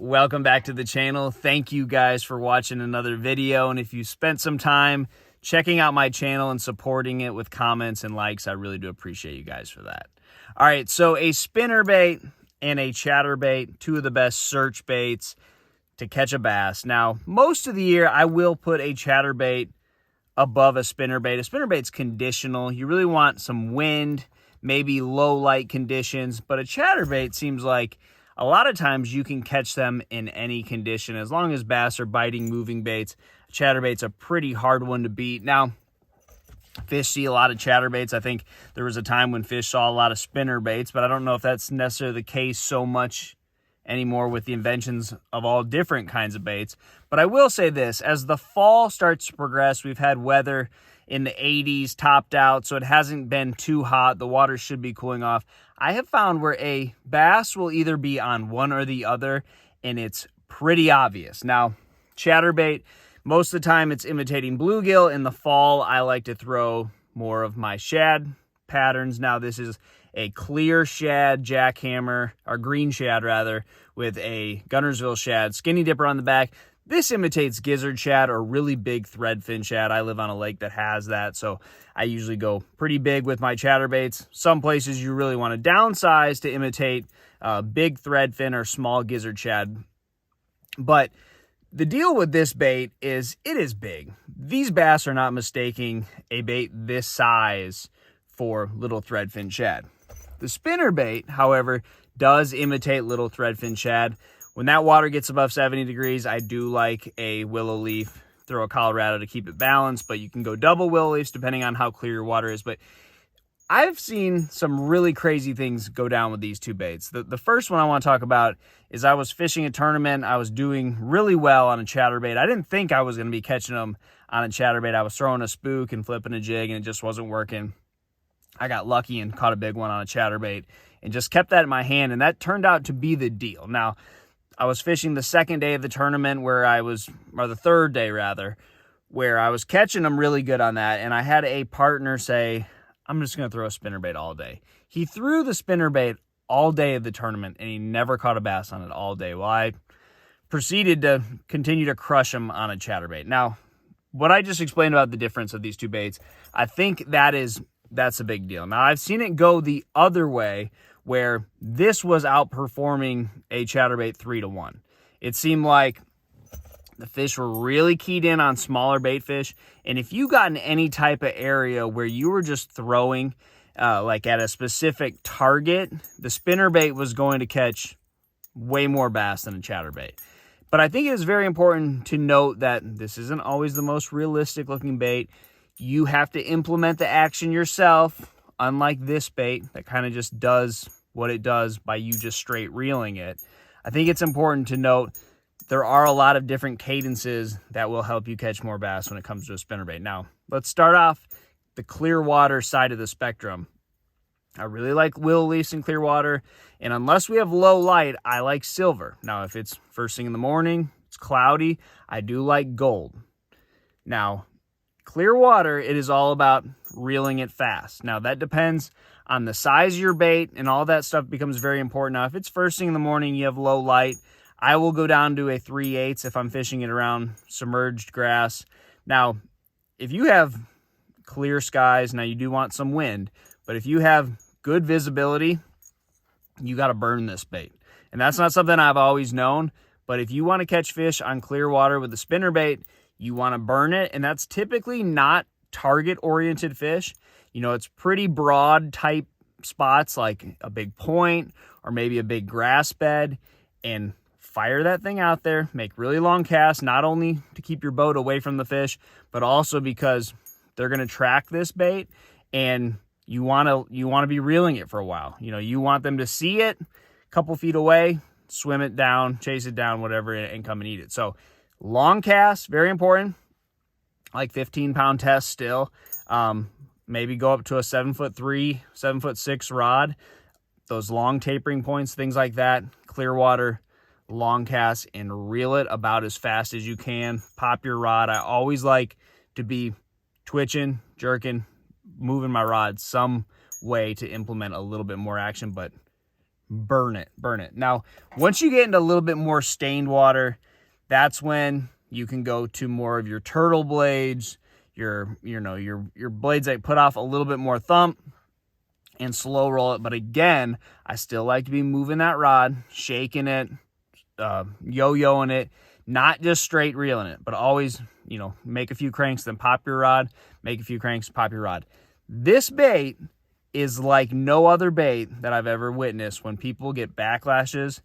Welcome back to the channel. Thank you guys for watching another video. And if you spent some time checking out my channel and supporting it with comments and likes, I really do appreciate you guys for that. All right, so a spinnerbait and a chatterbait, two of the best search baits to catch a bass. Now, most of the year, I will put a chatterbait above a spinnerbait. A spinnerbait's conditional. You really want some wind, maybe low light conditions, but a chatterbait seems like a lot of times you can catch them in any condition. As long as bass are biting moving baits, a chatterbait's a pretty hard one to beat. Now, fish see a lot of chatterbaits. I think there was a time when fish saw a lot of spinnerbaits, but I don't know if that's necessarily the case so much anymore with the inventions of all different kinds of baits. But I will say this, as the fall starts to progress, we've had weather in the 80s, topped out, so it hasn't been too hot. The water should be cooling off. I have found where a bass will either be on one or the other, and it's pretty obvious. Now, chatterbait, most of the time it's imitating bluegill. In the fall, I like to throw more of my shad patterns. Now, this is a clear shad jackhammer, or green shad rather, with a Gunnersville shad skinny dipper on the back. This imitates gizzard shad or really big threadfin shad. I live on a lake that has that, so I usually go pretty big with my chatterbaits. Some places you really want to downsize to imitate big threadfin or small gizzard shad. But the deal with this bait is it is big. These bass are not mistaking a bait this size for little threadfin shad. The spinnerbait, however, does imitate little threadfin shad. When that water gets above 70 degrees, I do like a willow leaf, throw a Colorado to keep it balanced, but you can go double willow leaves depending on how clear your water is. But I've seen some really crazy things go down with these two baits. The first one I want to talk about is I was fishing a tournament. I was doing really well on a chatterbait. I didn't think I was going to be catching them on a chatterbait. I was throwing a spook and flipping a jig, and it just wasn't working. I got lucky and caught a big one on a chatterbait and just kept that in my hand, and that turned out to be the deal. Now, I was fishing the second day of the tournament or the third day rather, where I was catching them really good on that, and I had a partner say, I'm just going to throw a spinnerbait all day. He threw the spinnerbait all day of the tournament, and he never caught a bass on it all day. Well, I proceeded to continue to crush him on a chatterbait. Now, what I just explained about the difference of these two baits, I think that's a big deal. Now, I've seen it go the other way, where this was outperforming a chatterbait 3-1. It seemed like the fish were really keyed in on smaller bait fish, and if you got in any type of area where you were just throwing like at a specific target, the spinnerbait was going to catch way more bass than a chatterbait. But I think it is very important to note that this isn't always the most realistic looking bait. You have to implement the action yourself, unlike this bait that kind of just does what it does by you just straight reeling it. I think it's important to note there are a lot of different cadences that will help you catch more bass when it comes to a spinnerbait. Now, let's start off the clear water side of the spectrum. I really like willow leaves in clear water, and unless we have low light, I like silver. Now, if it's first thing in the morning, it's cloudy, I do like gold. Now, clear water, it is all about reeling it fast. Now, that depends on the size of your bait, and all that stuff becomes very important. Now, if it's first thing in the morning, you have low light, I will go down to a 3/8 if I'm fishing it around submerged grass. Now, if you have clear skies, now you do want some wind, but if you have good visibility, you got to burn this bait. And that's not something I've always known, but if you want to catch fish on clear water with a spinnerbait, you want to burn it, and that's typically not target-oriented fish. You know, it's pretty broad type spots like a big point or maybe a big grass bed, and fire that thing out there, make really long casts, not only to keep your boat away from the fish, but also because they're going to track this bait, and you want to be reeling it for a while. You know, you want them to see it a couple feet away, swim it down, chase it down, whatever, and come and eat it. So long casts, very important, like 15-pound test still. Maybe go up to a 7'3", 7'6" rod. Those long tapering points, things like that. Clear water, long cast, and reel it about as fast as you can. Pop your rod. I always like to be twitching, jerking, moving my rod some way to implement a little bit more action, but burn it, burn it. Now, once you get into a little bit more stained water, that's when you can go to more of your turtle blades, your blades that put off a little bit more thump, and slow roll it. But again, I still like to be moving that rod, shaking it, yo-yoing it, not just straight reeling it, but always, make a few cranks, then pop your rod, make a few cranks, pop your rod. This bait is like no other bait that I've ever witnessed. When people get backlashes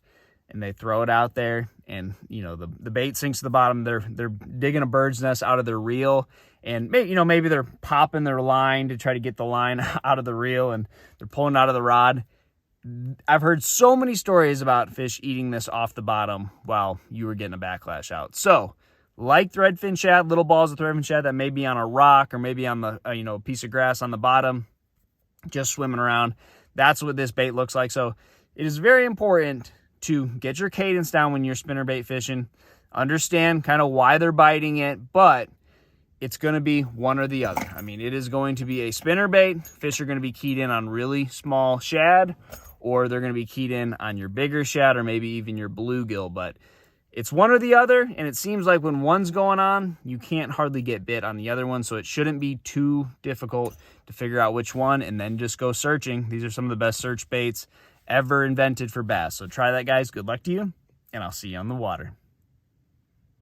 and they throw it out there and, the bait sinks to the bottom, they're digging a bird's nest out of their reel, and maybe they're popping their line to try to get the line out of the reel and they're pulling out of the rod. I've heard so many stories about fish eating this off the bottom while you were getting a backlash out. So, like threadfin shad, little balls of threadfin shad that may be on a rock or maybe on the piece of grass on the bottom, just swimming around. That's what this bait looks like. So, it is very important to get your cadence down when you're spinnerbait fishing. Understand kind of why they're biting it, but it's going to be one or the other. I mean, it is going to be a spinnerbait. Fish are going to be keyed in on really small shad, or they're going to be keyed in on your bigger shad or maybe even your bluegill. But it's one or the other, and it seems like when one's going on, you can't hardly get bit on the other one, so it shouldn't be too difficult to figure out which one and then just go searching. These are some of the best search baits ever invented for bass. So try that, guys. Good luck to you, and I'll see you on the water.